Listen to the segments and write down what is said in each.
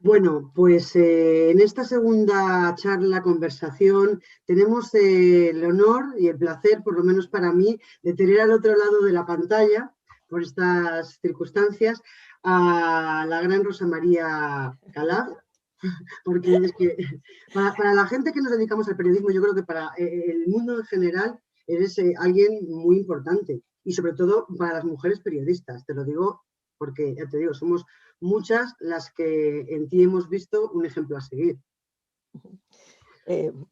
Bueno, pues en esta segunda charla, conversación, tenemos el honor y el placer, por lo menos para mí, de tener al otro lado de la pantalla, por estas circunstancias, a la gran Rosa María Calaf, porque es que para la gente que nos dedicamos al periodismo, yo creo que para el mundo en general eres alguien muy importante y sobre todo para las mujeres periodistas, te lo digo porque, ya te digo, somos muchas las que en ti hemos visto un ejemplo a seguir.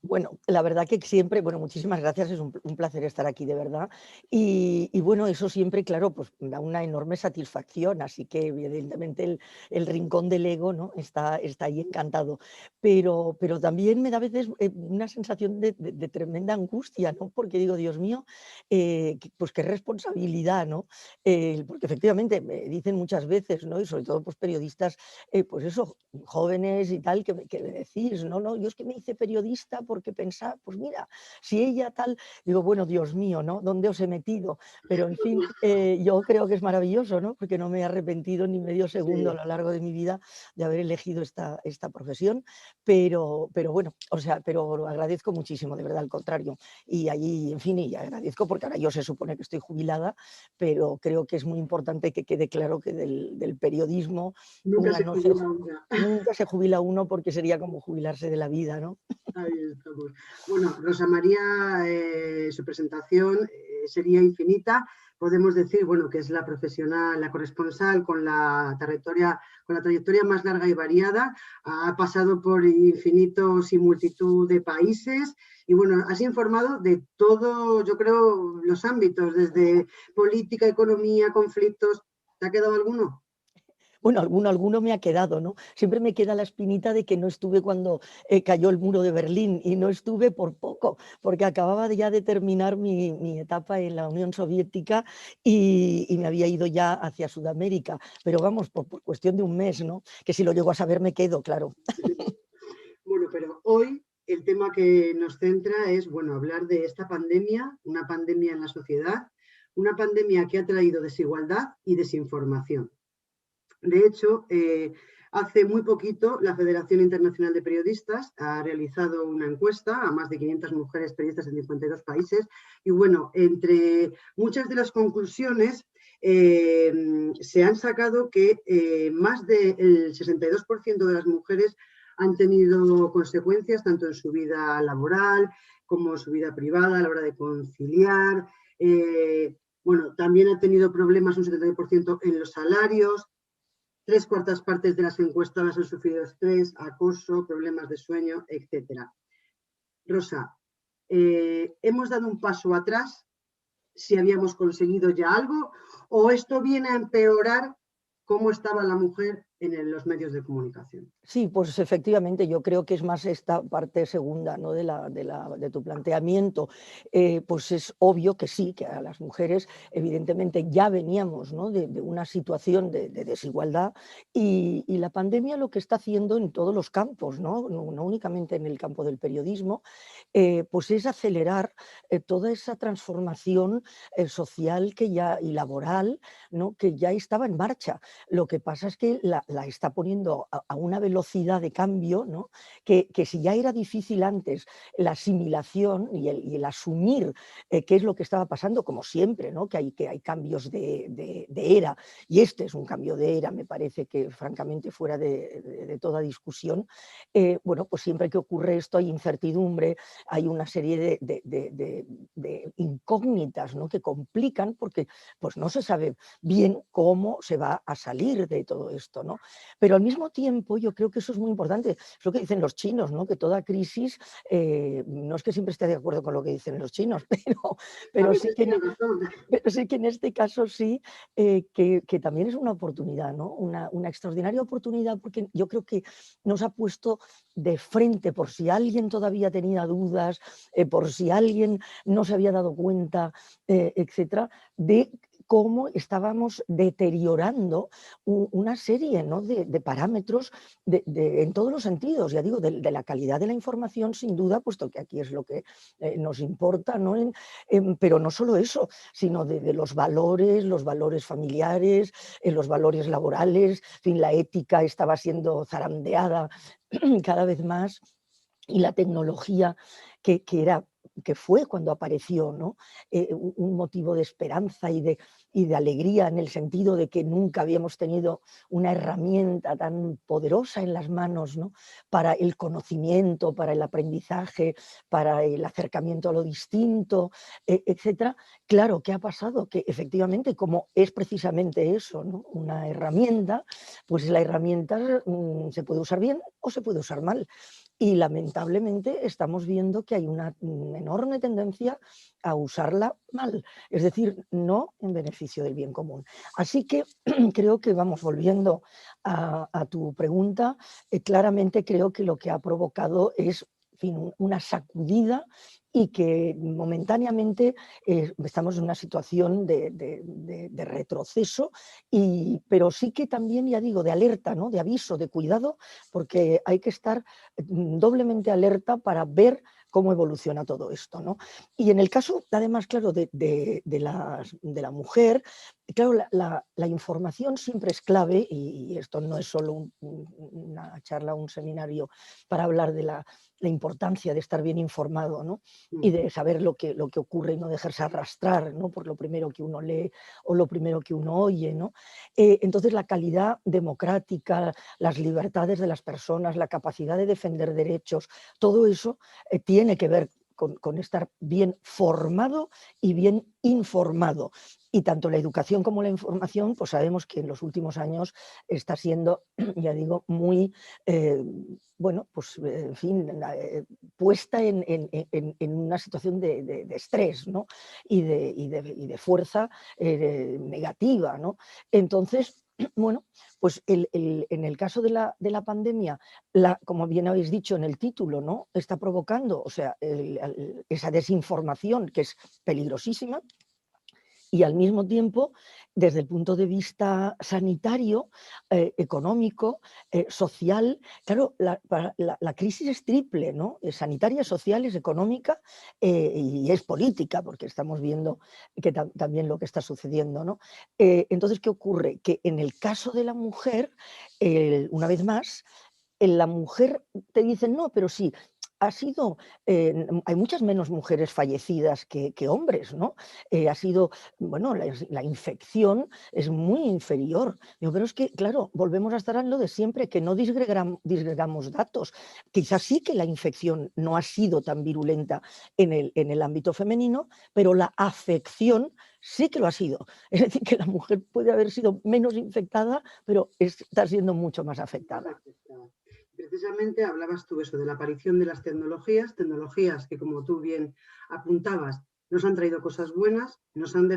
Bueno, la verdad que siempre, bueno, muchísimas gracias, es un placer estar aquí, de verdad. Y bueno, eso siempre, claro, pues da una enorme satisfacción, así que evidentemente el rincón del ego, ¿no? Está ahí encantado. Pero también me da a veces una sensación de tremenda angustia, ¿no? Porque digo, Dios mío, pues qué responsabilidad, ¿no? Porque efectivamente me dicen muchas veces, ¿no? Y sobre todo pues periodistas, pues eso, jóvenes y tal, que me decís, no, no, yo es que me hice periodista porque pensaba, pues mira, si ella tal, digo, bueno, Dios mío, ¿no? ¿Dónde os he metido? Pero en fin, yo creo que es maravilloso, ¿no? Porque no me he arrepentido ni medio segundo a Sí. lo largo de mi vida de haber elegido esta profesión, pero bueno, o sea, pero lo agradezco muchísimo, de verdad, al contrario. Y allí, en fin, y agradezco porque ahora yo se supone que estoy jubilada, pero creo que es muy importante que quede claro que del periodismo Nunca una se no se jubila una. nunca se jubila uno porque sería como jubilarse de la vida, ¿no? Ahí estamos. Bueno, Rosa María, su presentación sería infinita. Podemos decir, bueno, que es la profesional, la corresponsal con la trayectoria más larga y variada. Ha pasado por infinitos y multitud de países y, bueno, has informado de todo, yo creo, los ámbitos, desde política, economía, conflictos. ¿Te ha quedado alguno? Bueno, alguno me ha quedado, ¿no? Siempre me queda la espinita de que no estuve cuando cayó el muro de Berlín y no estuve por poco, porque acababa ya de terminar mi etapa en la Unión Soviética y me había ido ya hacia Sudamérica, pero vamos, por cuestión de un mes, ¿no? Que si lo llego a saber me quedo, claro. Bueno, pero hoy el tema que nos centra es, bueno, hablar de esta pandemia, una pandemia en la sociedad, una pandemia que ha traído desigualdad y desinformación. De hecho, hace muy poquito la Federación Internacional de Periodistas ha realizado una encuesta a más de 500 mujeres periodistas en 52 países y, bueno, entre muchas de las conclusiones se han sacado que más del 62% de las mujeres han tenido consecuencias tanto en su vida laboral como en su vida privada a la hora de conciliar. Bueno, también ha tenido problemas un 70% en los salarios. 3/4 partes de las encuestadas han sufrido estrés, acoso, problemas de sueño, etcétera. Rosa, ¿hemos dado un paso atrás si habíamos conseguido ya algo o esto viene a empeorar cómo estaba la mujer en los medios de comunicación? Sí, pues efectivamente, yo creo que es más esta parte segunda, ¿no? De tu planteamiento. Pues es obvio que sí, que a las mujeres, evidentemente, ya veníamos, ¿no? de una situación de desigualdad y la pandemia lo que está haciendo en todos los campos, no únicamente en el campo del periodismo, pues es acelerar toda esa transformación social y laboral, ¿no? Que ya estaba en marcha. Lo que pasa es que la está poniendo a una velocidad de cambio, ¿no? Que si ya era difícil antes la asimilación y el asumir qué es lo que estaba pasando, como siempre, ¿no? Que hay cambios de era, y este es un cambio de era, me parece que francamente fuera de toda discusión. Bueno, pues siempre que ocurre esto hay incertidumbre, hay una serie de incógnitas, ¿no? Que complican porque pues no se sabe bien cómo se va a salir de todo esto, ¿no? Pero al mismo tiempo yo creo que eso es muy importante, es lo que dicen los chinos, ¿no? Que toda crisis, no es que siempre esté de acuerdo con lo que dicen los chinos, A pero sí veces que tiene razón. pero sí que en este caso sí, que también es una oportunidad, ¿no? Una extraordinaria oportunidad, porque yo creo que nos ha puesto de frente, por si alguien todavía tenía dudas, por si alguien no se había dado cuenta, etcétera, de cómo estábamos deteriorando una serie, ¿no?, de parámetros en todos los sentidos, ya digo, de la calidad de la información, sin duda, puesto que aquí es lo que nos importa, ¿no? Pero no solo eso, sino de los valores familiares, los valores laborales, en fin, la ética estaba siendo zarandeada cada vez más, y la tecnología que fue cuando apareció, ¿no? Un motivo de esperanza y de alegría, en el sentido de que nunca habíamos tenido una herramienta tan poderosa en las manos, ¿no?, para el conocimiento, para el aprendizaje, para el acercamiento a lo distinto, etcétera. Claro, ¿qué ha pasado? Que efectivamente, como es precisamente eso, ¿no?, una herramienta, pues la herramienta se puede usar bien o se puede usar mal. Y lamentablemente estamos viendo que hay una enorme tendencia a usarla mal, es decir, no en beneficio del bien común. Así que creo que, vamos, volviendo a tu pregunta, claramente creo que lo que ha provocado es, en fin, una sacudida, y que momentáneamente estamos en una situación de retroceso, pero sí que también, ya digo, de alerta, ¿no?, de aviso, de cuidado, porque hay que estar doblemente alerta para ver cómo evoluciona todo esto, ¿no? Y en el caso, además, claro, de la mujer, claro, la información siempre es clave, y esto no es solo una charla, un seminario para hablar de la importancia de estar bien informado, ¿no?, y de saber lo que ocurre y no dejarse arrastrar, ¿no?, por lo primero que uno lee o lo primero que uno oye, ¿no? Entonces, la calidad democrática, las libertades de las personas, la capacidad de defender derechos, todo eso tiene que ver con estar bien formado y bien informado. Y tanto la educación como la información, pues sabemos que en los últimos años está siendo, ya digo, muy, bueno, pues en fin, puesta en una situación de estrés, ¿no?, y de fuerza negativa, ¿no? Entonces, bueno, pues en el caso de la pandemia, como bien habéis dicho en el título, ¿no?, está provocando, o sea, esa desinformación, que es peligrosísima, y al mismo tiempo, desde el punto de vista sanitario, económico, social, claro, la crisis es triple, ¿no?, es sanitaria, social, es económica, y es política, porque estamos viendo que también lo que está sucediendo, ¿no? Entonces, ¿qué ocurre? Que en el caso de la mujer, una vez más, en la mujer te dicen: "No, pero sí, ha sido, hay muchas menos mujeres fallecidas que hombres, ¿no? Ha sido, bueno, la infección es muy inferior". Digo, pero es que, claro, volvemos a estar en lo de siempre, que no disgregamos datos. Quizás sí que la infección no ha sido tan virulenta en el ámbito femenino, pero la afección sí que lo ha sido. Es decir, que la mujer puede haber sido menos infectada, pero está siendo mucho más Más afectada. afectada. Precisamente hablabas tú eso de la aparición de las tecnologías que, como tú bien apuntabas, nos han traído cosas buenas, nos han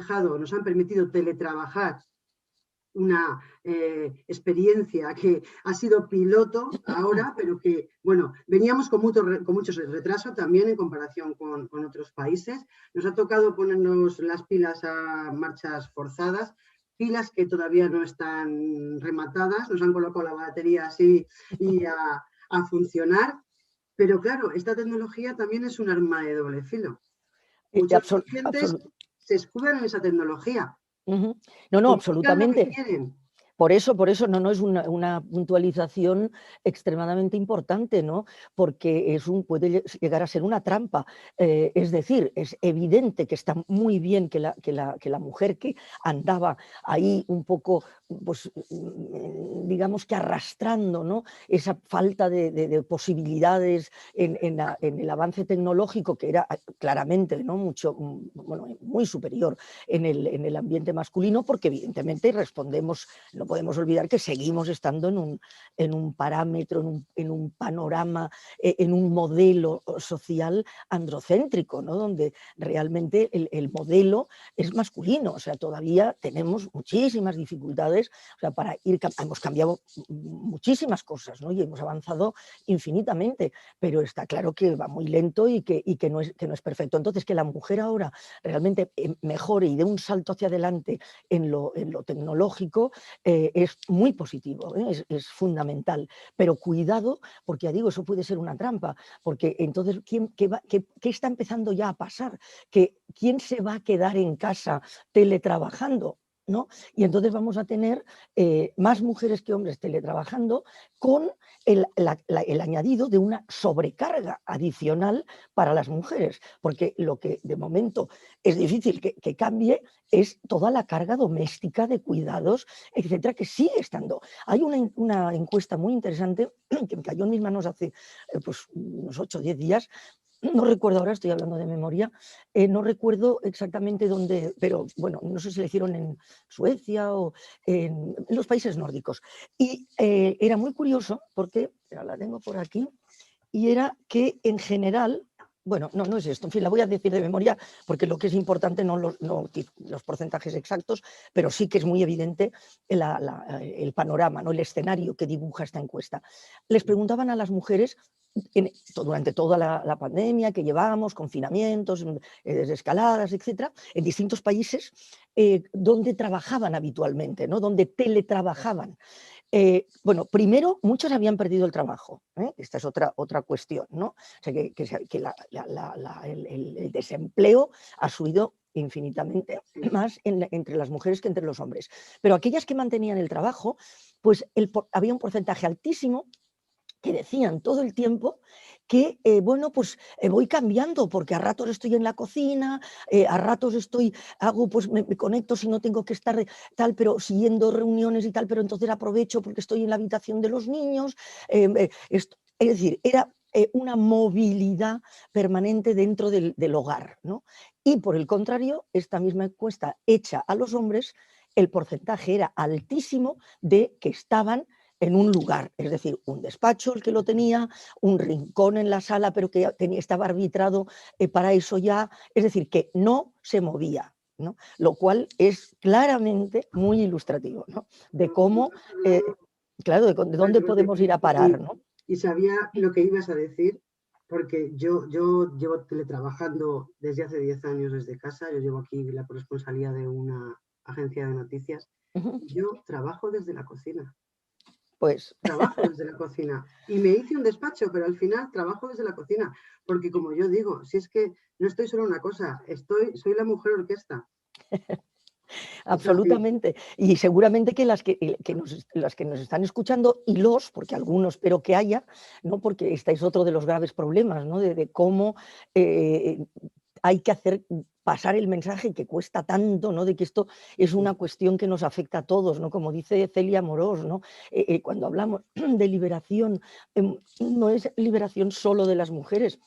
permitido teletrabajar, una experiencia que ha sido piloto ahora, pero que, bueno, veníamos con mucho retraso también en comparación con otros países. Nos ha tocado ponernos las pilas a marchas forzadas, pilas que todavía no están rematadas, nos han colocado la batería así y a funcionar. Pero claro, esta tecnología también es un arma de doble filo. Muchos pacientes se escudan en esa tecnología, Ujú. No, no, comunican lo que absolutamente. quieren. Por eso, no, no, es una puntualización extremadamente importante, ¿no? Porque puede llegar a ser una trampa. Es decir, es evidente que está muy bien que la mujer que andaba ahí un poco, pues, digamos que arrastrando, ¿no?, esa falta de posibilidades en el avance tecnológico, que era claramente, ¿no?, mucho, bueno, muy superior en el ambiente masculino, porque evidentemente respondemos, lo podemos olvidar que seguimos estando en un parámetro, en un panorama, en un modelo social androcéntrico, ¿no? Donde realmente el modelo es masculino, o sea, todavía tenemos muchísimas dificultades, o sea, hemos cambiado muchísimas cosas, ¿no? Y hemos avanzado infinitamente, pero está claro que va muy lento y que no es perfecto. Entonces, que la mujer ahora realmente mejore y dé un salto hacia adelante en lo tecnológico es muy positivo, es fundamental, pero cuidado, porque ya digo, eso puede ser una trampa, porque entonces, ¿qué está empezando ya a pasar? ¿Quién se va a quedar en casa teletrabajando? ¿No? Y entonces vamos a tener más mujeres que hombres teletrabajando con el añadido de una sobrecarga adicional para las mujeres, porque lo que de momento es difícil que cambie es toda la carga doméstica de cuidados, etcétera, que sigue estando. Hay una encuesta muy interesante que me cayó en mis manos hace pues, unos 8 o 10 días. No recuerdo ahora, estoy hablando de memoria, no recuerdo exactamente dónde, pero bueno, no sé si la hicieron en Suecia o en los países nórdicos. Y era muy curioso porque, la tengo por aquí, y era que en general, bueno, no es esto, en fin, la voy a decir de memoria porque lo que es importante no los porcentajes exactos, pero sí que es muy evidente el panorama, ¿no? El escenario que dibuja esta encuesta. Les preguntaban a las mujeres durante toda la pandemia que llevábamos, confinamientos, desescaladas, etcétera, en distintos países donde trabajaban habitualmente, ¿no? Donde teletrabajaban. Bueno, primero, muchos habían perdido el trabajo. Esta es otra cuestión, ¿no? O sea, que el desempleo ha subido infinitamente más entre las mujeres que entre los hombres. Pero aquellas que mantenían el trabajo, pues había un porcentaje altísimo que decían todo el tiempo que, bueno, pues voy cambiando, porque a ratos estoy en la cocina, a ratos pues me conecto si no tengo que estar tal, pero siguiendo reuniones y tal, pero entonces aprovecho porque estoy en la habitación de los niños. Es decir, era una movilidad permanente dentro del hogar, ¿no? Y por el contrario, esta misma encuesta hecha a los hombres, el porcentaje era altísimo de que estaban en un lugar, es decir, un despacho el que lo tenía, un rincón en la sala, pero que estaba arbitrado para eso ya, es decir, que no se movía, ¿no? Lo cual es claramente muy ilustrativo, ¿no? De cómo, claro, de dónde podemos ir a parar, ¿no? Y sabía lo que ibas a decir, porque yo llevo teletrabajando desde hace 10 años desde casa, yo llevo aquí la corresponsalía de una agencia de noticias, y yo trabajo desde la cocina. Pues Trabajo desde la cocina y me hice un despacho, pero al final trabajo desde la cocina, porque como yo digo, si es que no estoy solo una cosa, soy la mujer orquesta. Absolutamente. Y seguramente que las que nos están escuchando, porque algunos espero que haya, ¿no? Porque este es otro de los graves problemas, ¿no? De cómo hay que hacer pasar el mensaje que cuesta tanto, ¿no? De que esto es una cuestión que nos afecta a todos, ¿no? Como dice Celia Amorós, ¿no? Cuando hablamos de liberación, no es liberación solo de las mujeres,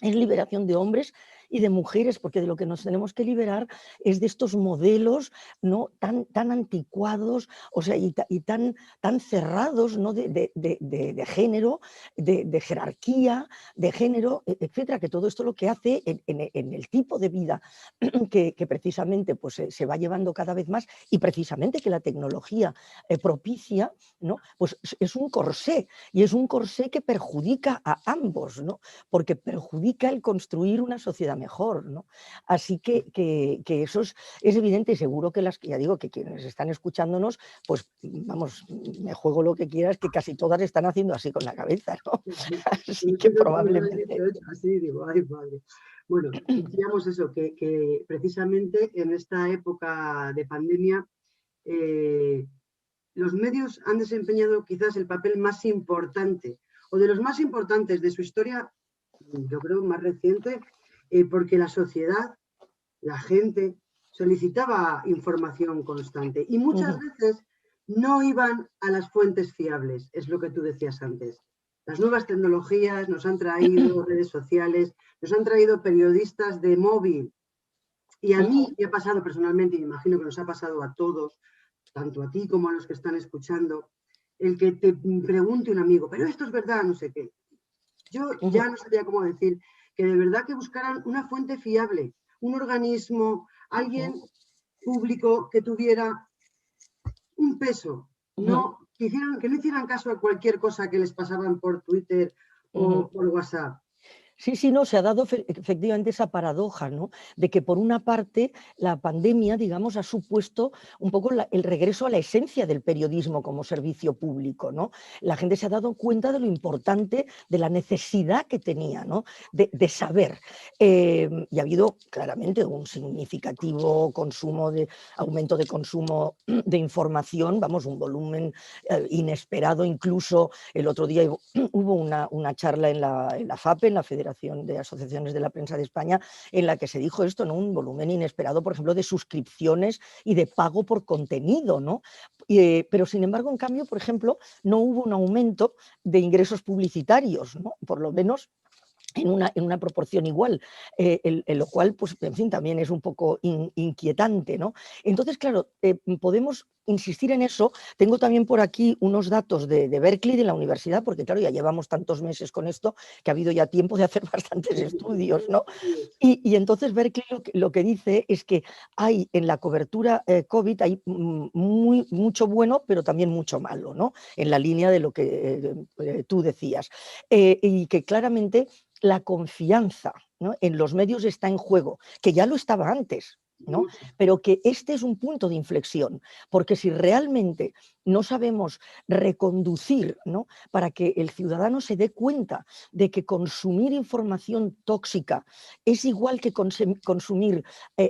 es liberación de hombres y de mujeres, porque de lo que nos tenemos que liberar es de estos modelos, ¿no? tan anticuados, o sea, y tan cerrados, ¿no? de género, de jerarquía, de género, etcétera, que todo esto lo que hace en el tipo de vida que precisamente pues, se va llevando cada vez más, y precisamente que la tecnología propicia, ¿no? Pues es un corsé, y es un corsé que perjudica a ambos, ¿no? Porque perjudica el construir una sociedad mejor, ¿no? Así que eso es evidente, y seguro que ya digo, que quienes están escuchándonos, pues vamos, me juego lo que quieras, que casi todas están haciendo así con la cabeza, ¿no? Así que probablemente. Así digo, ay, madre. Bueno, decíamos eso, que precisamente en esta época de pandemia los medios han desempeñado quizás el papel más importante, o de los más importantes de su historia, yo creo más reciente, porque la sociedad, la gente, solicitaba información constante y muchas veces no iban a las fuentes fiables, es lo que tú decías antes. Las nuevas tecnologías nos han traído redes sociales, nos han traído periodistas de móvil, y a mí me ha pasado personalmente, y me imagino que nos ha pasado a todos, tanto a ti como a los que están escuchando, el que te pregunte un amigo, pero esto es verdad, no sé qué. Yo ya no sabía cómo decir, que de verdad que buscaran una fuente fiable, un organismo, alguien público que tuviera un peso, que no hicieran caso a cualquier cosa que les pasaban por Twitter o por WhatsApp. Sí, sí, no, se ha dado efectivamente esa paradoja, ¿no? De que por una parte la pandemia, digamos, ha supuesto un poco el regreso a la esencia del periodismo como servicio público, ¿no? La gente se ha dado cuenta de lo importante, de la necesidad que tenía, ¿no? De saber. Y ha habido claramente un significativo aumento de consumo de información, vamos, un volumen inesperado. Incluso el otro día hubo una charla en la FAPE, en la Federación de Asociaciones de la Prensa de España, en la que se dijo esto, ¿no? Un volumen inesperado, por ejemplo, de suscripciones y de pago por contenido, ¿no? Pero sin embargo, en cambio, por ejemplo, no hubo un aumento de ingresos publicitarios, ¿no? Por lo menos en una proporción igual, en lo cual, pues, en fin, también es un poco inquietante, ¿no? Entonces, claro, podemos insistir en eso. Tengo también por aquí unos datos de Berkeley, de la universidad, porque claro, ya llevamos tantos meses con esto que ha habido ya tiempo de hacer bastantes estudios, ¿no? Y entonces Berkeley lo que dice es que hay en la cobertura COVID hay mucho bueno, pero también mucho malo, ¿no? En la línea de lo que tú decías. Y que claramente la confianza, ¿no?, en los medios está en juego, que ya lo estaba antes, ¿no? Pero que este es un punto de inflexión, porque si realmente no sabemos reconducir, ¿no?, para que el ciudadano se dé cuenta de que consumir información tóxica es igual que consumir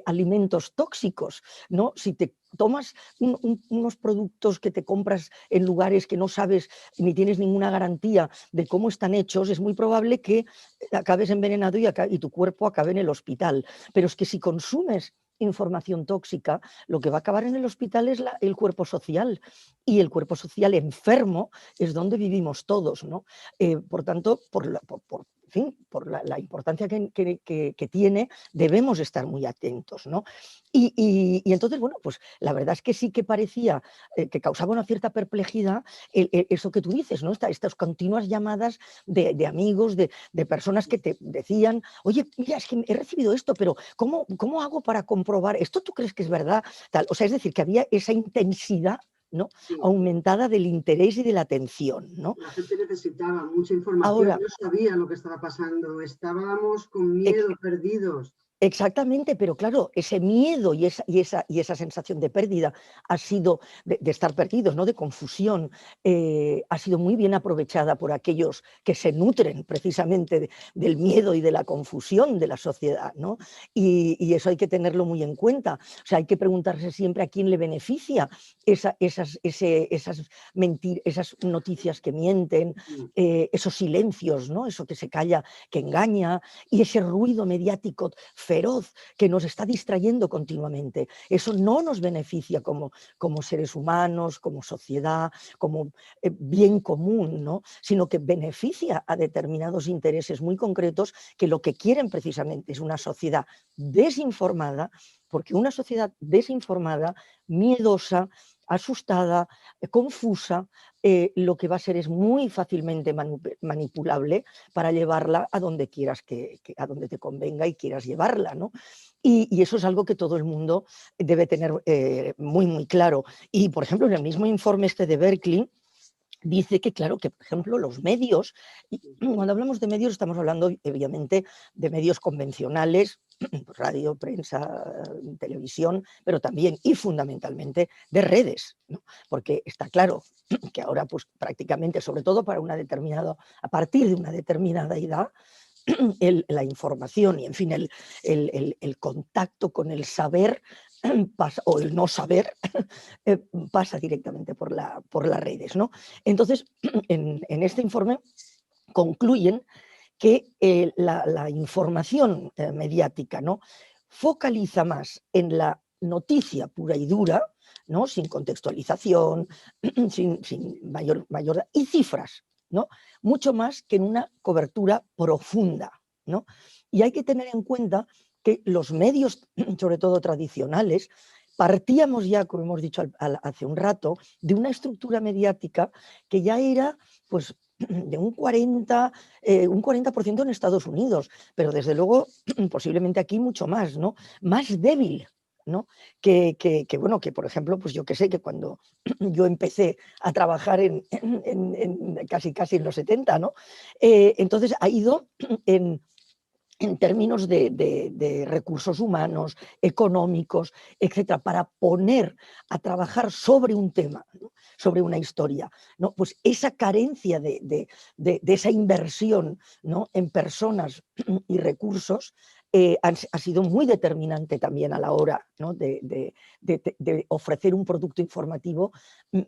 alimentos tóxicos, ¿no? Si te tomas unos productos que te compras en lugares que no sabes ni tienes ninguna garantía de cómo están hechos, es muy probable que acabes envenenado y tu cuerpo acabe en el hospital. Pero es que si consumes información tóxica, lo que va a acabar en el hospital es el cuerpo social, y el cuerpo social enfermo es donde vivimos todos, ¿no? Por tanto, en fin, por la importancia que tiene, debemos estar muy atentos, ¿no? Y entonces, bueno, pues la verdad es que sí que parecía que causaba una cierta perplejidad eso que tú dices, ¿no? Estas continuas llamadas de amigos, de personas que te decían, oye, mira, es que he recibido esto, pero ¿cómo hago para comprobar? ¿Esto tú crees que es verdad? Tal. O sea, es decir, que había esa intensidad, ¿no?, aumentada del interés y de la atención, ¿no? La gente necesitaba mucha información, Ahora, no sabía lo que estaba pasando, estábamos con miedo, perdidos. exactamente, pero claro, ese miedo y esa sensación de pérdida ha sido, de estar perdidos, ¿no?, de confusión, ha sido muy bien aprovechada por aquellos que se nutren precisamente del miedo y de la confusión de la sociedad, ¿no? Y eso hay que tenerlo muy en cuenta. O sea, hay que preguntarse siempre a quién le beneficia esas noticias que mienten, esos silencios, ¿no?, eso que se calla, que engaña, y ese ruido mediático feroz que nos está distrayendo continuamente. Eso no nos beneficia como seres humanos, como sociedad, como bien común, ¿no?, sino que beneficia a determinados intereses muy concretos que lo que quieren precisamente es una sociedad desinformada, porque una sociedad desinformada, miedosa, asustada, confusa, lo que va a ser es muy fácilmente manipulable para llevarla a donde quieras a donde te convenga y quieras llevarla, ¿no? Y eso es algo que todo el mundo debe tener muy, muy claro. Y, por ejemplo, en el mismo informe este de Berkeley, dice que, claro, que por ejemplo los medios, y cuando hablamos de medios estamos hablando obviamente de medios convencionales, radio, prensa, televisión, pero también y fundamentalmente de redes, ¿no? Porque está claro que ahora, pues prácticamente, sobre todo a partir de una determinada edad, la información y, en fin, el contacto con el saber pasa, o el no saber, pasa directamente por las redes, ¿no? Entonces, en este informe concluyen que la información mediática, ¿no?, focaliza más en la noticia pura y dura, ¿no?, sin contextualización, sin mayor y cifras, ¿no?, mucho más que en una cobertura profunda, ¿no? Y hay que tener en cuenta que los medios, sobre todo tradicionales, partíamos ya, como hemos dicho hace un rato, de una estructura mediática que ya era pues, de un 40% en Estados Unidos, pero desde luego posiblemente aquí mucho más, ¿no? Más débil, ¿no? Bueno, que por ejemplo, pues yo que sé, que cuando yo empecé a trabajar casi en los 70, ¿no? Entonces ha ido en términos de recursos humanos, económicos, etcétera, para poner a trabajar sobre un tema, ¿no? Sobre una historia, ¿no? Pues esa carencia de esa inversión, ¿no? En personas y recursos ha sido muy determinante también a la hora, ¿no? de ofrecer un producto informativo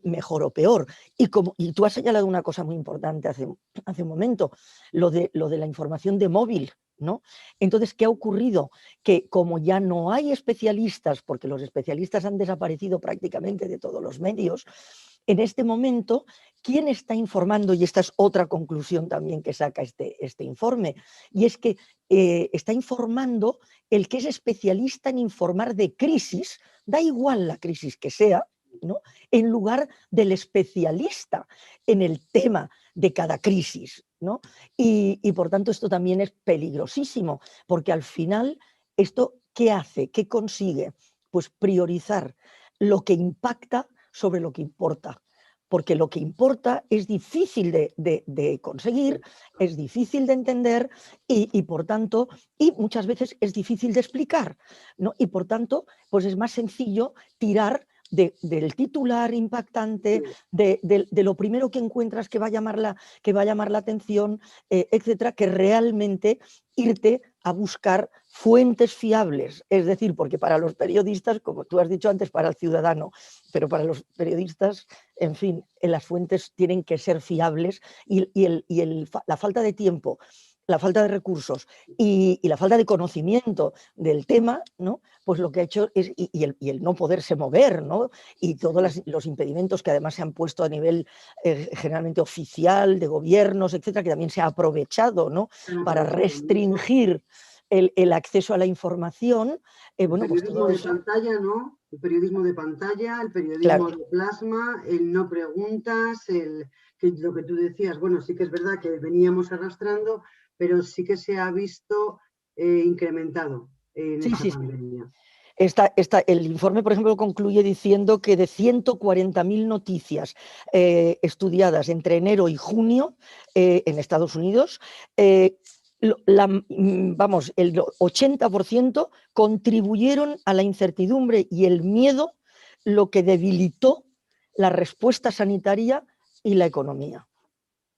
mejor o peor. Y tú has señalado una cosa muy importante hace un momento, lo de la información de móvil, ¿no? Entonces, ¿qué ha ocurrido? Que como ya no hay especialistas, porque los especialistas han desaparecido prácticamente de todos los medios, en este momento, ¿quién está informando? Y esta es otra conclusión también que saca este informe, y es que está informando el que es especialista en informar de crisis, da igual la crisis que sea, ¿no? En lugar del especialista en el tema de cada crisis, ¿no? Y por tanto esto también es peligrosísimo, porque al final esto ¿qué hace? ¿Qué consigue? Pues priorizar lo que impacta sobre lo que importa, porque lo que importa es difícil de conseguir, es difícil de entender y por tanto, y muchas veces es difícil de explicar, ¿no? Y por tanto, pues es más sencillo tirar del titular impactante, de lo primero que encuentras que va a llamar la atención, etcétera, que realmente irte a buscar fuentes fiables. Es decir, porque para los periodistas, como tú has dicho antes, para el ciudadano, pero para los periodistas, en fin, las fuentes tienen que ser fiables y la falta de tiempo, la falta de recursos y la falta de conocimiento del tema, ¿no? Pues lo que ha hecho es, y el no poderse mover, ¿no? Y todos los impedimentos que además se han puesto a nivel generalmente oficial, de gobiernos, etcétera, que también se ha aprovechado, ¿no? Para restringir el acceso a la información. El Bueno, pues periodismo todo de eso. pantalla, ¿no? El periodismo de pantalla, el periodismo Claro. de plasma, el no preguntas, lo que tú decías, bueno, sí que es verdad que veníamos arrastrando, pero sí que se ha visto incrementado en Sí, esta sí, sí. pandemia. El informe, por ejemplo, concluye diciendo que de 140.000 noticias estudiadas entre enero y junio en Estados Unidos, vamos, el 80% contribuyeron a la incertidumbre y el miedo, lo que debilitó la respuesta sanitaria y la economía,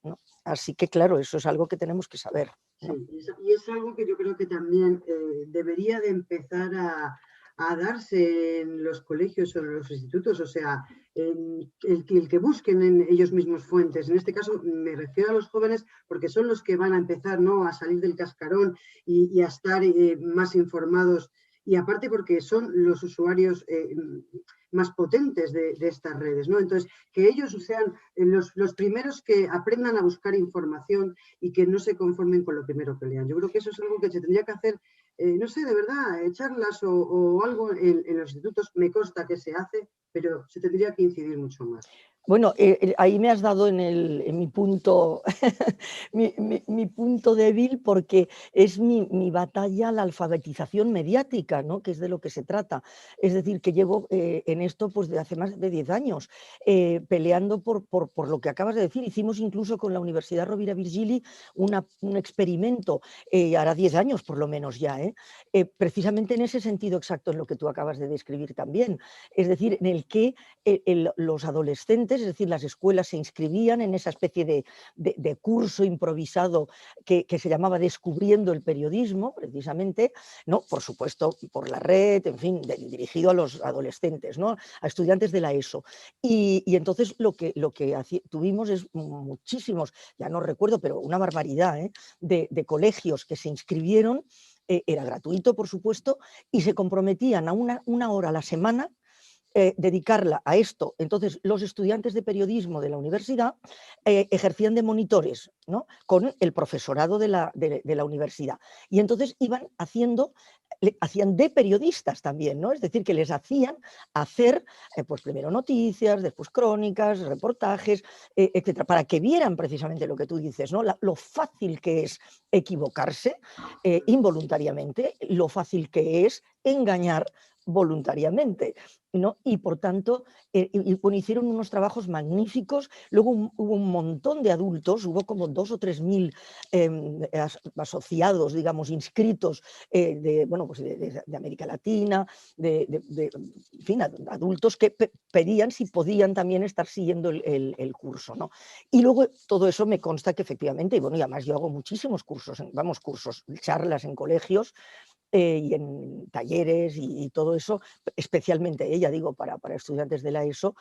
¿no? Así que, claro, eso es algo que tenemos que saber, ¿no? Sí, y es algo que yo creo que también debería de empezar a darse en los colegios o en los institutos, o sea, el que busquen en ellos mismos fuentes. En este caso me refiero a los jóvenes porque son los que van a empezar, ¿no? A salir del cascarón y a estar más informados. Y aparte porque son los usuarios más potentes de estas redes, ¿no? Entonces, que ellos sean los primeros que aprendan a buscar información y que no se conformen con lo primero que lean. Yo creo que eso es algo que se tendría que hacer, no sé, de verdad, charlas o algo en los institutos. Me consta que se hace, pero se tendría que incidir mucho más. Bueno, ahí me has dado en mi punto, mi punto débil, porque es mi batalla la alfabetización mediática, ¿no? Que es de lo que se trata. Es decir, que llevo en esto pues, de hace más de 10 años, peleando por lo que acabas de decir. Hicimos incluso con la Universidad Rovira Virgili un experimento, hará 10 años por lo menos ya, precisamente en ese sentido exacto en lo que tú acabas de describir también. Es decir, en el que los adolescentes, es decir, las escuelas se inscribían en esa especie de curso improvisado que se llamaba Descubriendo el Periodismo, precisamente, ¿no? Por supuesto, por la red, en fin, dirigido a los adolescentes, ¿no? A estudiantes de la ESO. Y entonces lo que tuvimos es muchísimos, ya no recuerdo, pero una barbaridad de colegios que se inscribieron, era gratuito, por supuesto, y se comprometían a una hora a la semana dedicarla a esto. Entonces, los estudiantes de periodismo de la universidad ejercían de monitores, ¿no?, con el profesorado de la universidad. Y entonces iban hacían de periodistas también, ¿no? Es decir, que les hacían hacer pues primero noticias, después crónicas, reportajes, etcétera, para que vieran precisamente lo que tú dices, ¿no? Lo fácil que es equivocarse involuntariamente, lo fácil que es engañar voluntariamente, ¿no? Y por tanto, bueno, hicieron unos trabajos magníficos. Luego hubo un montón de adultos, hubo como 2 o 3 mil asociados, digamos, inscritos bueno, pues de América Latina, en fin, adultos que pedían si podían también estar siguiendo el curso, ¿no? Y luego todo eso me consta que efectivamente, y bueno, y además yo hago muchísimos cursos, charlas en colegios, y en talleres y todo eso, especialmente, ya digo, para estudiantes de la ESO,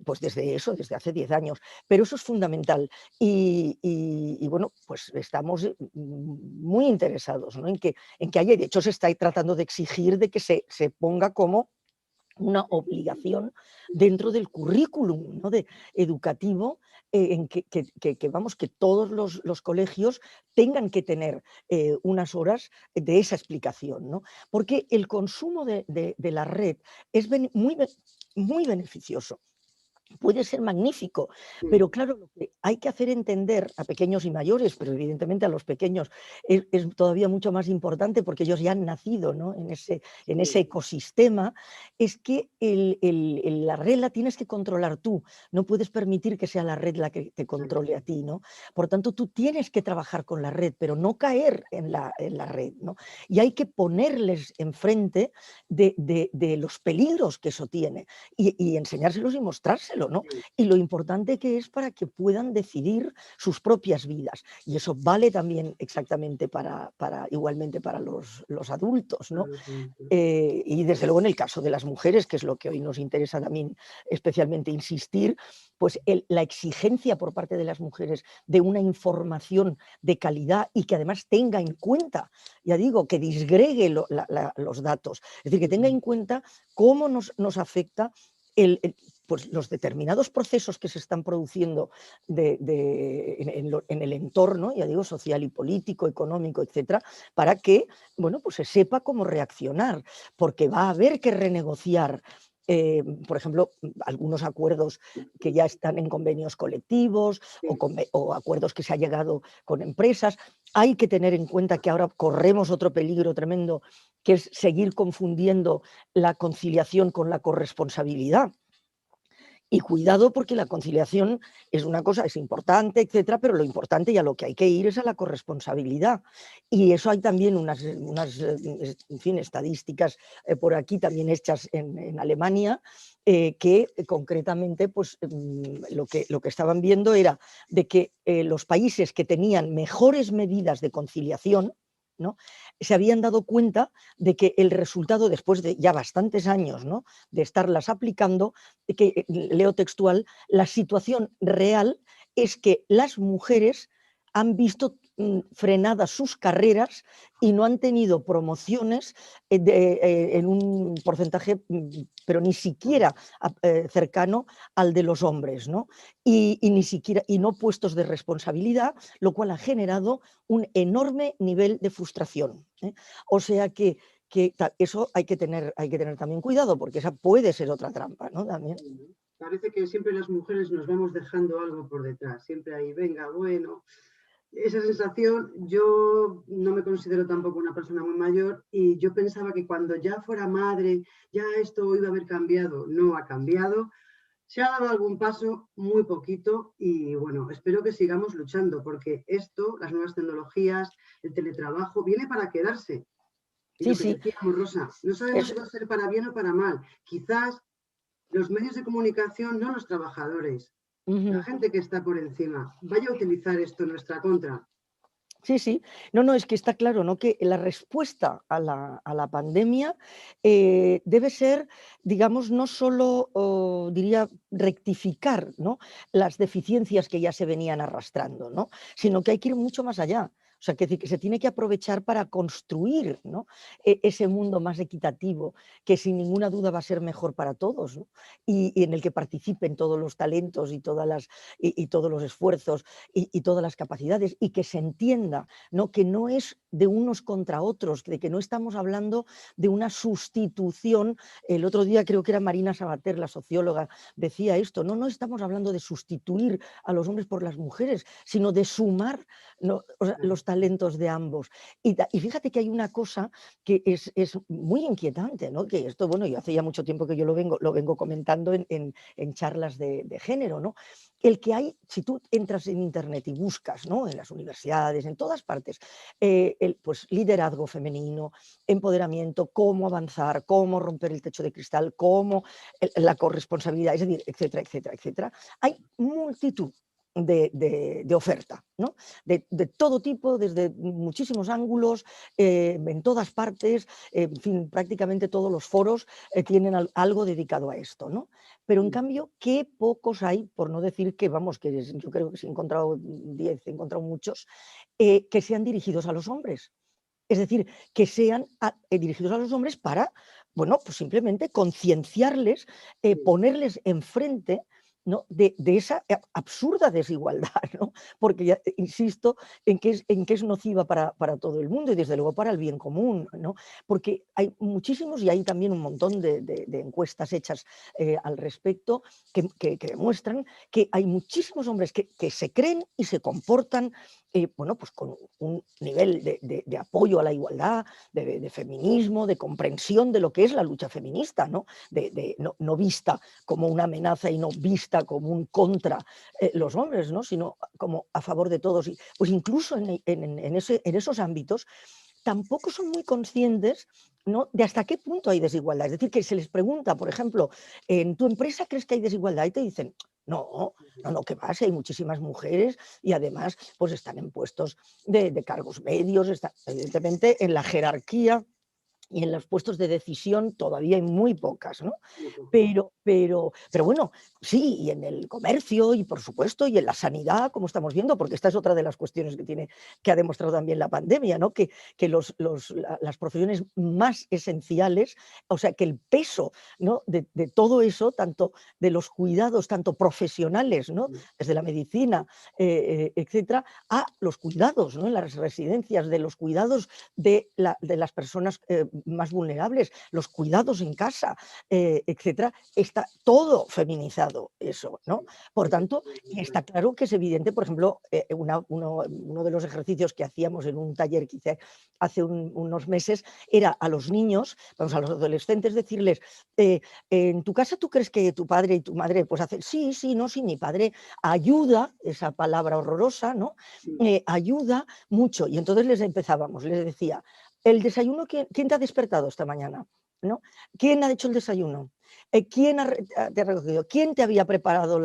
pues desde hace 10 años. Pero eso es fundamental y bueno, pues estamos muy interesados, ¿no?, en que haya, de hecho se está tratando de exigir de que se ponga como una obligación dentro del currículum, ¿no?, educativo, en vamos, que todos los colegios tengan que tener unas horas de esa explicación, ¿no? Porque el consumo de la red es muy beneficioso. Puede ser magnífico, pero claro, lo que hay que hacer entender a pequeños y mayores, pero evidentemente a los pequeños es todavía mucho más importante porque ellos ya han nacido, ¿no?, en ese ecosistema, es que la red la tienes que controlar tú, no puedes permitir que sea la red la que te controle a ti, ¿no? Por tanto, tú tienes que trabajar con la red, pero no caer en la red, ¿no? Y hay que ponerles enfrente de los peligros que eso tiene y enseñárselos y mostrárselos, ¿no? Y lo importante que es para que puedan decidir sus propias vidas. Y eso vale también exactamente igualmente para los adultos, ¿no? Y desde luego en el caso de las mujeres, que es lo que hoy nos interesa también especialmente insistir, pues la exigencia por parte de las mujeres de una información de calidad y que además tenga en cuenta, ya digo, que disgregue los datos, es decir, que tenga en cuenta cómo nos afecta pues los determinados procesos que se están produciendo en el entorno, ya digo, social y político, económico, etcétera, para que, bueno, pues se sepa cómo reaccionar, porque va a haber que renegociar, por ejemplo, algunos acuerdos que ya están en convenios colectivos o acuerdos que se ha llegado con empresas. Hay que tener en cuenta que ahora corremos otro peligro tremendo, que es seguir confundiendo la conciliación con la corresponsabilidad. Y cuidado, porque la conciliación es una cosa, es importante, etcétera, pero lo importante y a lo que hay que ir es a la corresponsabilidad. Y eso hay también unas en fin, estadísticas por aquí también hechas en Alemania, que concretamente pues, lo que estaban viendo era de que los países que tenían mejores medidas de conciliación, ¿no?, se habían dado cuenta de que el resultado, después de ya bastantes años, ¿no?, de estarlas aplicando, que, leo textual, la situación real es que las mujeres han visto frenadas sus carreras y no han tenido promociones en un porcentaje, pero ni siquiera cercano al de los hombres, ¿no? Y ni siquiera, y no puestos de responsabilidad, lo cual ha generado un enorme nivel de frustración, ¿eh? O sea que eso hay que tener también cuidado, porque esa puede ser otra trampa, ¿no? También. Parece que siempre las mujeres nos vamos dejando algo por detrás, siempre ahí, venga, bueno, esa sensación. Yo no me considero tampoco una persona muy mayor y yo pensaba que cuando ya fuera madre, ya esto iba a haber cambiado. No ha cambiado. Se ha dado algún paso, muy poquito, y bueno, espero que sigamos luchando porque esto, las nuevas tecnologías, el teletrabajo, viene para quedarse. Y Sí, lo que sí. decíamos, Rosa, no sabemos si va a ser para bien o para mal. Quizás los medios de comunicación, no los trabajadores, la gente que está por encima, vaya a utilizar esto en nuestra contra. Sí, sí. No, no, es que está claro, ¿no?, que la respuesta a la pandemia debe ser, digamos, no solo, diría, rectificar, ¿no?, las deficiencias que ya se venían arrastrando, ¿no?, sino que hay que ir mucho más allá. O sea, que se tiene que aprovechar para construir, ¿no? Ese mundo más equitativo, que sin ninguna duda va a ser mejor para todos, ¿no? Y en el que participen todos los talentos y, y todos los esfuerzos y todas las capacidades, y que se entienda, ¿no? Que no es de unos contra otros, de que no estamos hablando de una sustitución. El otro día creo que era Marina Sabater, la socióloga, decía esto, no estamos hablando de sustituir a los hombres por las mujeres, sino de sumar, ¿no? O sea, los talentos de ambos. Y fíjate que hay una cosa que es muy inquietante, ¿no? Que esto, bueno, yo hace ya mucho tiempo que yo lo vengo comentando en charlas de género, ¿no? El que hay, si tú entras en internet y buscas, ¿no? En las universidades, en todas partes, pues liderazgo femenino, empoderamiento, cómo avanzar, cómo romper el techo de cristal, cómo la corresponsabilidad, es decir, etcétera, etcétera, etcétera. Hay multitud de oferta, ¿no? De todo tipo, desde muchísimos ángulos, en todas partes, en fin, prácticamente todos los foros tienen algo dedicado a esto, ¿no? Pero en cambio, qué pocos hay, por no decir que, vamos, que yo creo que si he encontrado 10, he encontrado muchos, que sean dirigidos a los hombres. Es decir, que sean dirigidos a los hombres para, bueno, pues simplemente concienciarles, ponerles enfrente, ¿no? de esa absurda desigualdad, ¿no? Porque ya, insisto en que es nociva para todo el mundo y desde luego para el bien común, ¿no? Porque hay muchísimos y hay también un montón de encuestas hechas al respecto que demuestran que hay muchísimos hombres que se creen y se comportan bueno, pues con un nivel de apoyo a la igualdad, de feminismo, de comprensión de lo que es la lucha feminista, ¿no? No vista como una amenaza y no vista como un contra los hombres, ¿no? Sino como a favor de todos. Y, pues incluso en esos ámbitos tampoco son muy conscientes, ¿no? De hasta qué punto hay desigualdad. Es decir, que se les pregunta, por ejemplo, ¿en tu empresa crees que hay desigualdad? Y te dicen, no, que va, si hay muchísimas mujeres y además pues están en puestos de cargos medios, están evidentemente en la jerarquía y en los puestos de decisión todavía hay muy pocas, ¿no? Pero bueno, sí, y en el comercio y por supuesto, y en la sanidad, como estamos viendo, porque esta es otra de las cuestiones que ha demostrado también la pandemia, ¿no? Que las profesiones más esenciales, o sea, que el peso, ¿no? de todo eso, tanto de los cuidados, tanto profesionales, ¿no? Desde la medicina, etcétera, a los cuidados, ¿no? En las residencias, de los cuidados de las personas más vulnerables, los cuidados en casa, etcétera, está todo feminizado eso, ¿no? Por tanto, y está claro que es evidente, por ejemplo, uno de los ejercicios que hacíamos en un taller que hice hace unos meses era a los niños, vamos, a los adolescentes, decirles, ¿en tu casa tú crees que tu padre y tu madre pues hacen? Sí, no, sí, mi padre ayuda, esa palabra horrorosa, ¿no? Ayuda mucho. Y entonces les decía, el desayuno, ¿quién te ha despertado esta mañana? ¿No? ¿Quién ha hecho el desayuno? ¿Quién te ha recogido? ¿Quién te había preparado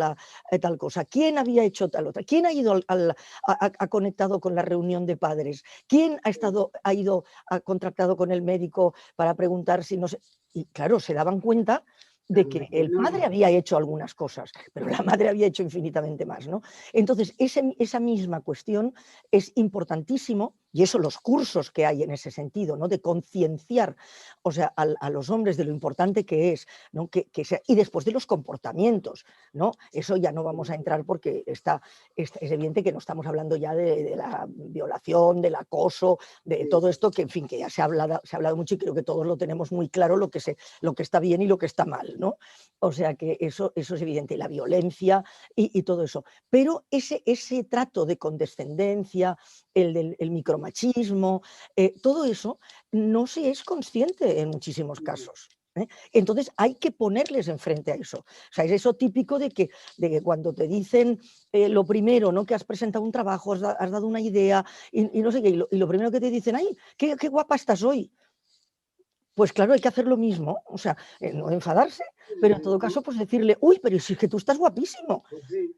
tal cosa? ¿Quién había hecho tal otra? ¿Quién ha ido ha conectado con la reunión de padres? ¿Quién ha contractado con el médico para preguntar si no sé? Y claro, se daban cuenta de que el padre había hecho algunas cosas, pero la madre había hecho infinitamente más, ¿no? Entonces, esa misma cuestión es importantísimo, y eso los cursos que hay en ese sentido, ¿no? De concienciar, o sea, a los hombres de lo importante que es, ¿no? Y después de los comportamientos, ¿no? Eso ya no vamos a entrar porque es evidente que no estamos hablando ya de la violación, del acoso, de todo esto que, en fin, que ya se ha hablado mucho y creo que todos lo tenemos muy claro lo que está bien y lo que está mal, ¿no? O sea que eso es evidente, la violencia y todo eso. Pero ese trato de condescendencia, el micromachismo, todo eso no se es consciente en muchísimos casos. Entonces hay que ponerles enfrente a eso. O sea, es eso típico de que cuando te dicen lo primero, ¿no? Que has presentado un trabajo, has dado una idea y no sé qué, y lo primero que te dicen, ¡ay, qué guapa estás hoy! Pues claro, hay que hacer lo mismo, o sea, no enfadarse, pero en todo caso, pues decirle, uy, pero si es que tú estás guapísimo.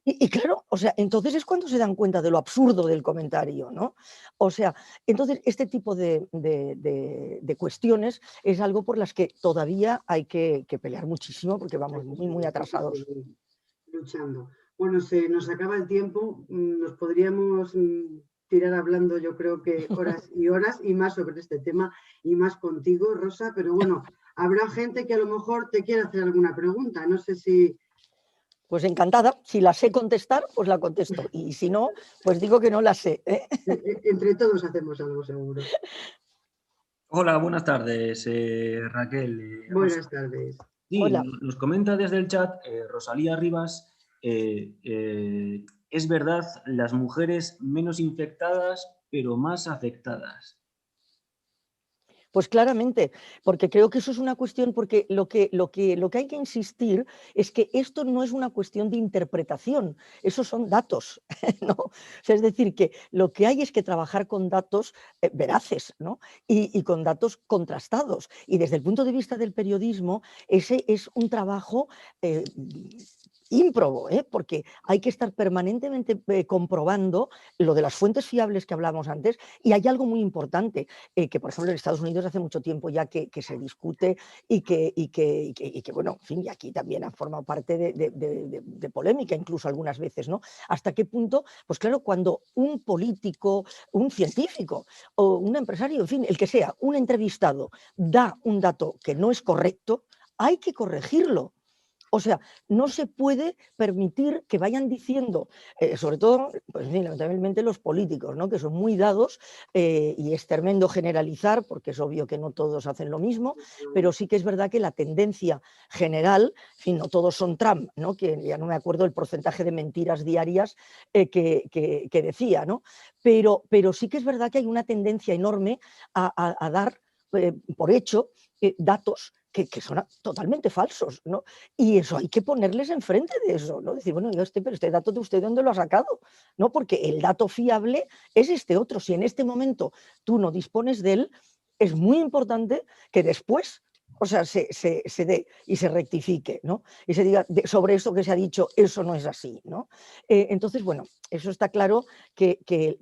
Y claro, o sea, entonces es cuando se dan cuenta de lo absurdo del comentario, ¿no? O sea, entonces este tipo de cuestiones es algo por las que todavía hay que pelear muchísimo porque vamos muy, muy atrasados. Luchando. Bueno, se nos acaba el tiempo, nos podríamos tirar hablando, yo creo que horas y horas, y más sobre este tema, y más contigo, Rosa, pero bueno, habrá gente que a lo mejor te quiera hacer alguna pregunta, no sé si... Pues encantada, si la sé contestar, pues la contesto, y si no, pues digo que no la sé, ¿eh? Entre todos hacemos algo seguro. Hola, buenas tardes, Raquel. Buenas tardes. Sí, Hola. nos comenta desde el chat Rosalía Rivas, es verdad, las mujeres menos infectadas, pero más afectadas. Pues claramente, porque creo que eso es una cuestión, porque lo que hay que insistir es que esto no es una cuestión de interpretación, esos son datos, ¿no? O sea, es decir, que lo que hay es que trabajar con datos veraces, ¿no? Y con datos contrastados. Y desde el punto de vista del periodismo, ese es un trabajo ímprobo, porque hay que estar permanentemente comprobando lo de las fuentes fiables que hablábamos antes, y hay algo muy importante, que por ejemplo en Estados Unidos hace mucho tiempo ya que se discute y que, bueno, en fin, y aquí también ha formado parte de polémica incluso algunas veces, ¿no? Hasta qué punto, pues claro, cuando un político, un científico o un empresario, en fin, el que sea, un entrevistado da un dato que no es correcto, hay que corregirlo. O sea, no se puede permitir que vayan diciendo, sobre todo, pues, lamentablemente los políticos, ¿no? Que son muy dados, y es tremendo generalizar, porque es obvio que no todos hacen lo mismo, pero sí que es verdad que la tendencia general, en fin, no todos son Trump, ¿no? Que ya no me acuerdo el porcentaje de mentiras diarias que decía, ¿no? Pero sí que es verdad que hay una tendencia enorme a dar por hecho datos que son totalmente falsos, ¿no? Y eso hay que ponerles enfrente de eso, ¿no? Decir, bueno, pero este dato de usted, ¿de dónde lo ha sacado? ¿No? Porque el dato fiable es este otro. Si en este momento tú no dispones de él, es muy importante que después, o sea, se dé y se rectifique, ¿no? Y se diga, sobre esto que se ha dicho, eso no es así, ¿no? Entonces, bueno, eso está claro que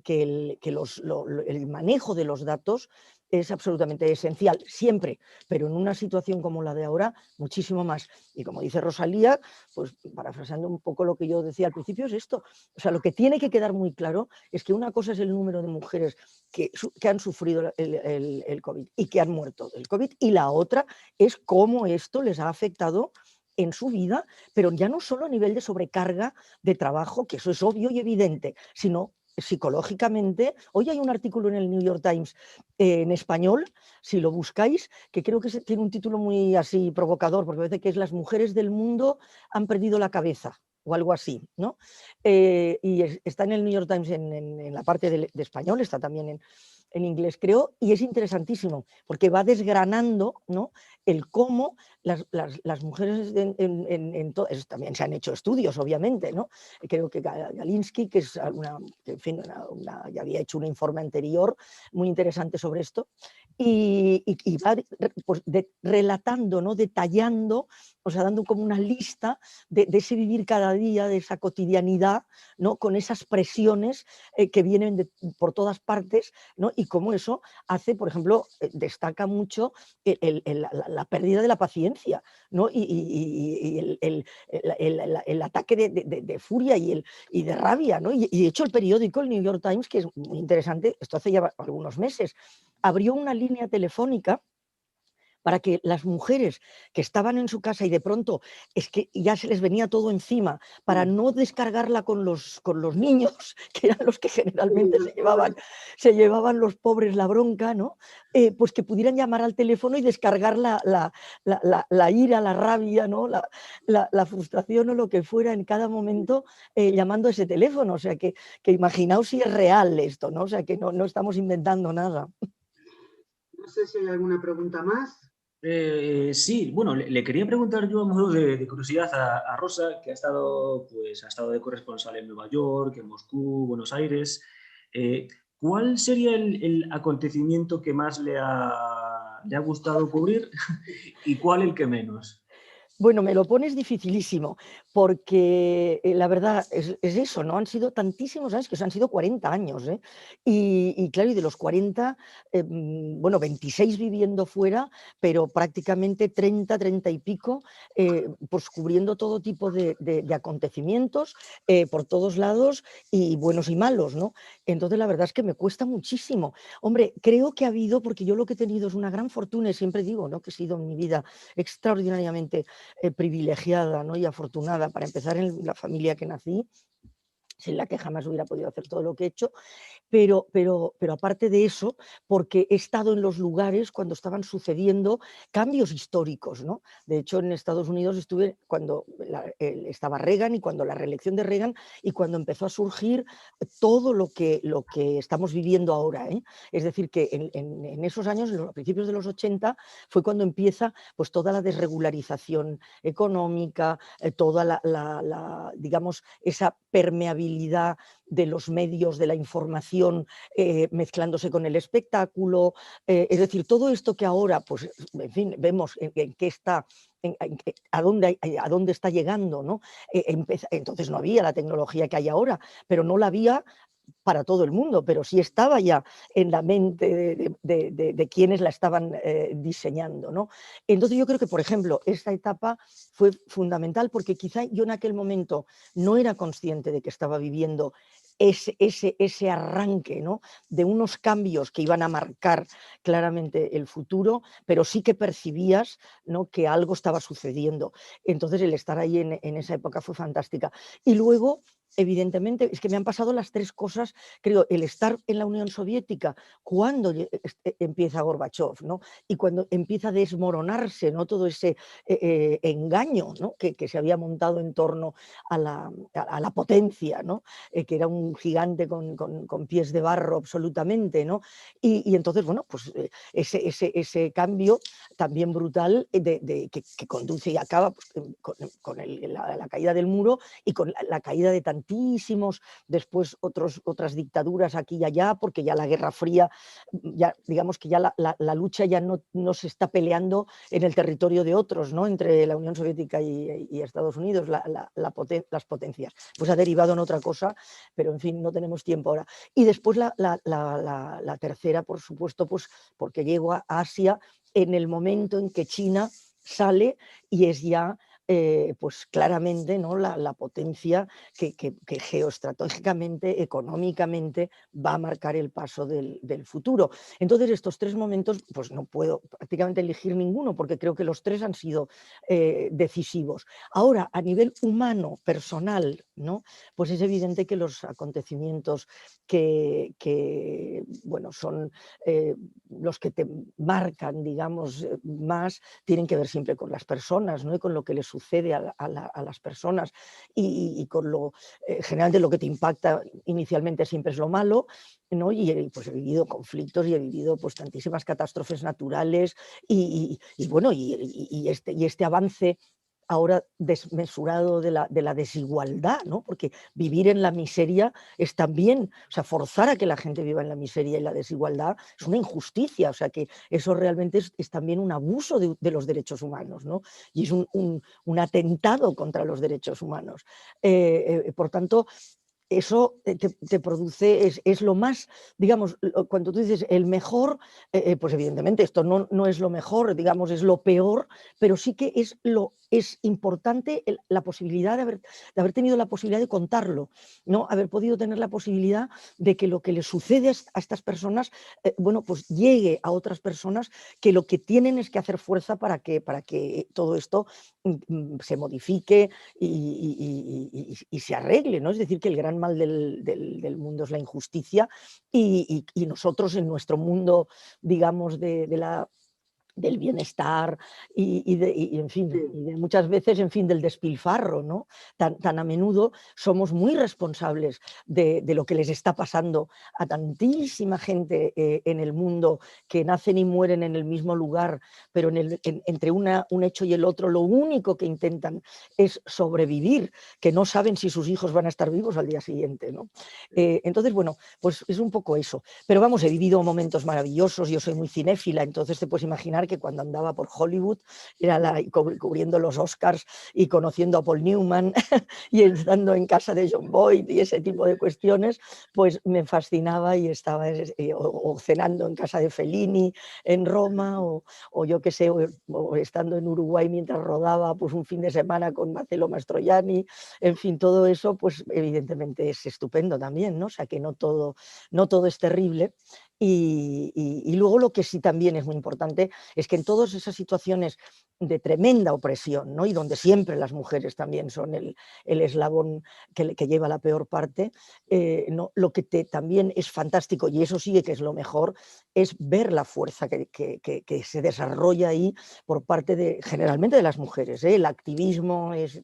el manejo de los datos es absolutamente esencial, siempre, pero en una situación como la de ahora, muchísimo más. Y como dice Rosalía, pues parafraseando un poco lo que yo decía al principio, es esto. O sea, lo que tiene que quedar muy claro es que una cosa es el número de mujeres que han sufrido el COVID y que han muerto del COVID, y la otra es cómo esto les ha afectado en su vida, pero ya no solo a nivel de sobrecarga de trabajo, que eso es obvio y evidente, sino psicológicamente. Hoy hay un artículo en el New York Times en español, si lo buscáis, que creo que tiene un título muy así provocador, porque parece que es Las mujeres del mundo han perdido la cabeza, o algo así, ¿no? Y está en el New York Times en la parte de español, está también en inglés, creo, y es interesantísimo, porque va desgranando, ¿no?, el cómo las mujeres también se han hecho estudios, obviamente, ¿no? Creo que Galinsky, que es que, en fin, ya había hecho un informe anterior muy interesante sobre esto, y va pues, relatando, ¿no?, detallando, o sea, dando como una lista de ese vivir cada día, de esa cotidianidad, ¿no?, con esas presiones que vienen por todas partes, ¿no? Y cómo eso hace, por ejemplo, destaca mucho la pérdida de la paciencia, ¿no? Y el ataque de furia y de rabia, ¿no? Y de hecho el periódico, el New York Times, que es muy interesante, esto hace ya algunos meses, abrió una línea telefónica para que las mujeres que estaban en su casa y de pronto es que ya se les venía todo encima, para no descargarla con los niños, que eran los que generalmente se llevaban los pobres la bronca, ¿no? Pues que pudieran llamar al teléfono y descargar la ira, la rabia, ¿no?, la frustración o lo que fuera en cada momento, llamando a ese teléfono. O sea, que imaginaos si es real esto, ¿no? O sea, que no estamos inventando nada. No sé si hay alguna pregunta más. Sí, bueno, le quería preguntar yo a modo de curiosidad a Rosa, que ha estado de corresponsal en Nueva York, en Moscú, Buenos Aires. ¿Cuál sería el acontecimiento que más le ha gustado cubrir y cuál el que menos? Bueno, me lo pones dificilísimo, porque la verdad es eso, ¿no? Han sido tantísimos años, que han sido 40 años, ¿eh? Y claro, y de los 40, bueno, 26 viviendo fuera, pero prácticamente 30, 30 y pico, pues cubriendo todo tipo de acontecimientos por todos lados, y buenos y malos, ¿no? Entonces la verdad es que me cuesta muchísimo. Hombre, creo que ha habido, porque yo lo que he tenido es una gran fortuna, y siempre digo, ¿no?, que he sido en mi vida extraordinariamente privilegiada, ¿no?, y afortunada, para empezar, en la familia que nací, sin la que jamás hubiera podido hacer todo lo que he hecho, pero aparte de eso, porque he estado en los lugares cuando estaban sucediendo cambios históricos, ¿no? De hecho, en Estados Unidos estuve cuando estaba Reagan, y cuando la reelección de Reagan, y cuando empezó a surgir todo lo que estamos viviendo ahora, ¿eh? Es decir, que en esos años, a principios de los 80, fue cuando empieza pues toda la desregularización económica, toda digamos, esa permeabilidad de los medios de la información mezclándose con el espectáculo, es decir, todo esto que ahora, pues, en fin, vemos en qué está, a dónde está llegando, ¿no? Entonces no había la tecnología que hay ahora, pero no la había para todo el mundo, pero sí estaba ya en la mente de quienes la estaban diseñando, ¿no? Entonces yo creo que, por ejemplo, esta etapa fue fundamental, porque quizá yo en aquel momento no era consciente de que estaba viviendo ese arranque, ¿no?, de unos cambios que iban a marcar claramente el futuro, pero sí que percibías, ¿no?, que algo estaba sucediendo. Entonces el estar ahí en esa época fue fantástica. Y luego, evidentemente, es que me han pasado las tres cosas, creo: el estar en la Unión Soviética cuando empieza Gorbachov, ¿no?, y cuando empieza a desmoronarse, ¿no?, todo ese engaño, ¿no?, que se había montado en torno a la potencia, ¿no?, que era un gigante con pies de barro absolutamente, ¿no? Y entonces, bueno, pues ese cambio también brutal que conduce y acaba pues, con la caída del muro, y con la caída de tantísimos, después otras dictaduras aquí y allá, porque ya la Guerra Fría, ya, digamos que ya la lucha ya no se está peleando en el territorio de otros, ¿no?, entre la Unión Soviética y Estados Unidos, las potencias. Pues ha derivado en otra cosa, pero en fin, no tenemos tiempo ahora. Y después la tercera, por supuesto, pues porque llego a Asia en el momento en que China sale y es ya pues claramente, ¿no?, la potencia que geoestratégicamente, económicamente, va a marcar el paso del futuro. Entonces, estos tres momentos, pues no puedo prácticamente elegir ninguno, porque creo que los tres han sido decisivos. Ahora, a nivel humano, personal, ¿no?, pues es evidente que los acontecimientos que bueno, son los que te marcan, digamos, más, tienen que ver siempre con las personas, ¿no?, y con lo que les sucede a las personas, y con lo generalmente lo que te impacta inicialmente siempre es lo malo, ¿no? Y pues he vivido conflictos y he vivido pues tantísimas catástrofes naturales, y bueno, y este avance ahora desmesurado de la desigualdad, ¿no? Porque vivir en la miseria es también, o sea, forzar a que la gente viva en la miseria y la desigualdad es una injusticia, o sea, que eso realmente es también un abuso de los derechos humanos, ¿no? Y es un atentado contra los derechos humanos. Por tanto, eso te produce, es lo más, digamos, cuando tú dices el mejor, pues evidentemente esto no es lo mejor, digamos, es lo peor, pero sí que es importante la posibilidad de haber tenido la posibilidad de contarlo, ¿no? Haber podido tener la posibilidad de que lo que le sucede a estas personas, bueno, pues llegue a otras personas, que lo que tienen es que hacer fuerza para que todo esto se modifique y se arregle, ¿no? Es decir, que el gran mal del mundo es la injusticia, y nosotros en nuestro mundo, digamos, del bienestar en fin, Sí. y de muchas veces, en fin, del despilfarro, ¿no? Tan a menudo somos muy responsables de lo que les está pasando a tantísima gente en el mundo, que nacen y mueren en el mismo lugar, pero entre un hecho y el otro lo único que intentan es sobrevivir, que no saben si sus hijos van a estar vivos al día siguiente, ¿no? Entonces, bueno, pues es un poco eso. Pero vamos, he vivido momentos maravillosos, yo soy muy cinéfila, entonces te puedes imaginar que cuando andaba por Hollywood, era cubriendo los Oscars y conociendo a Paul Newman y estando en casa de John Boyd y ese tipo de cuestiones, pues me fascinaba y estaba o cenando en casa de Fellini en Roma o yo qué sé, o estando en Uruguay mientras rodaba pues un fin de semana con Marcello Mastroianni, en fin, todo eso pues evidentemente es estupendo también, ¿no? O sea que no todo es terrible. Y luego lo que sí también es muy importante es que en todas esas situaciones de tremenda opresión, ¿no? Y donde siempre las mujeres también son el eslabón que lleva la peor parte, ¿no? Lo que también es fantástico, y eso sí que es lo mejor, es ver la fuerza que se desarrolla ahí por parte generalmente de las mujeres, ¿eh? El activismo es,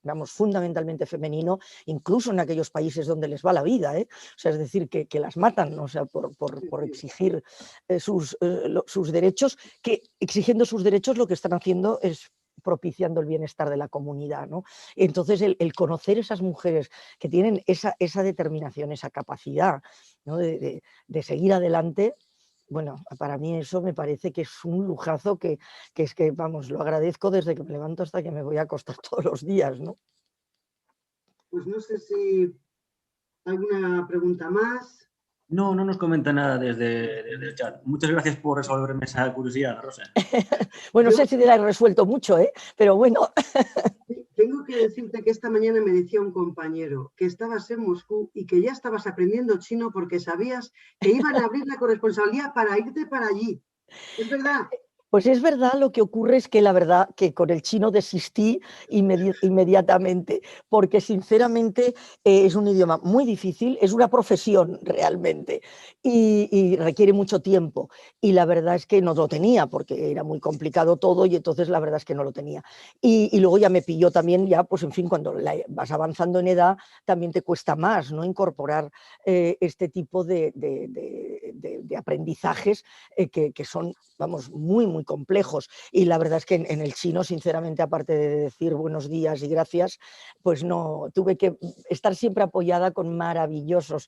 vamos, fundamentalmente femenino, incluso en aquellos países donde les va la vida, ¿eh? O sea, es decir, que las matan, o sea, por exigir sus derechos, que exigiendo sus derechos lo que están haciendo es propiciando el bienestar de la comunidad, ¿no? Entonces, el conocer esas mujeres que tienen esa determinación, esa capacidad, ¿no? de seguir adelante, bueno, para mí eso me parece que es un lujazo que es que, vamos, lo agradezco desde que me levanto hasta que me voy a acostar todos los días, ¿no? Pues no sé si alguna pregunta más. No, no nos comenta nada desde el chat. Muchas gracias por resolverme esa curiosidad, Rosa. Bueno, no sé si te la he resuelto mucho, pero bueno. Tengo que decirte que esta mañana me decía un compañero que estabas en Moscú y que ya estabas aprendiendo chino porque sabías que iban a abrir la corresponsalía para irte para allí. ¿Es verdad? Pues es verdad, lo que ocurre es que la verdad que con el chino desistí inmediatamente, porque sinceramente es un idioma muy difícil, es una profesión realmente y requiere mucho tiempo. Y la verdad es que no lo tenía porque era muy complicado todo y entonces la verdad es que no lo tenía. Y luego ya me pilló también, ya pues en fin, cuando vas avanzando en edad también te cuesta más, ¿no? Incorporar este tipo de aprendizajes que son, vamos, muy complejos, y la verdad es que en el chino, sinceramente, aparte de decir buenos días y gracias, pues no, tuve que estar siempre apoyada con maravillosas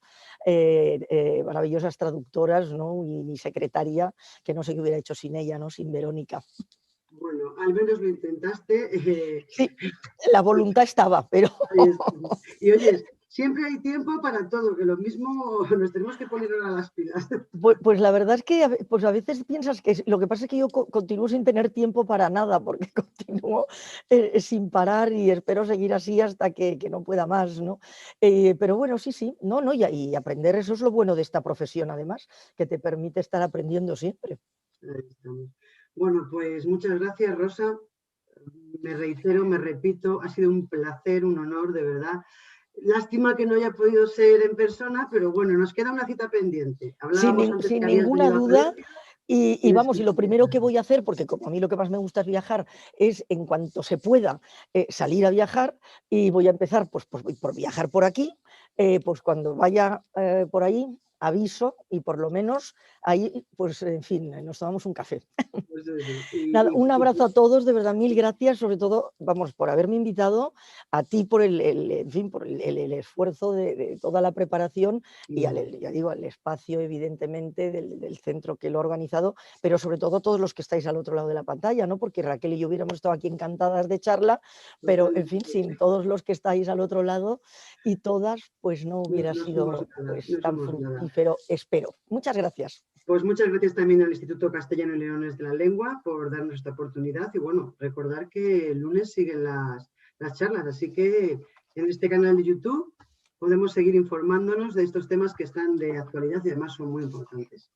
traductoras, ¿no? Y mi secretaria, que no sé qué hubiera hecho sin ella, ¿no? Sin Verónica. Bueno, al menos lo intentaste. Sí, la voluntad estaba, pero... Y oyes, siempre hay tiempo para todo, que lo mismo nos tenemos que poner ahora las pilas. Pues la verdad es que pues a veces piensas que lo que pasa es que yo continúo sin tener tiempo para nada, porque continúo sin parar y espero seguir así hasta que no pueda más, ¿no? Pero bueno, sí, no, y aprender, eso es lo bueno de esta profesión, además, que te permite estar aprendiendo siempre. Ahí estamos. Bueno, pues muchas gracias, Rosa. Me reitero, me repito, ha sido un placer, un honor, de verdad. Lástima que no haya podido ser en persona, pero bueno, nos queda una cita pendiente. Hablábamos antes Sin que habías ninguna venido a duda. Valencia. Y vamos, y lo primero que voy a hacer, porque como a mí lo que más me gusta es viajar, es en cuanto se pueda salir a viajar, y voy a empezar pues por viajar por aquí, pues cuando vaya por ahí aviso y por lo menos ahí, pues en fin, nos tomamos un café. Pues eso. Nada, un abrazo a todos, de verdad, mil gracias, sobre todo, vamos, por haberme invitado, a ti por en fin, por el esfuerzo de toda la preparación y ya digo, al espacio, evidentemente, del centro que lo ha organizado, pero sobre todo a todos los que estáis al otro lado de la pantalla, ¿no? Porque Raquel y yo hubiéramos estado aquí encantadas de charla, pero en fin, sin todos los que estáis al otro lado y todas, pues no hubiera sido pues, tan fructífero, espero. Muchas gracias. Pues muchas gracias también al Instituto Castellano y Leones de la Lengua por darnos esta oportunidad y bueno, recordar que el lunes siguen las charlas, así que en este canal de YouTube podemos seguir informándonos de estos temas que están de actualidad y además son muy importantes.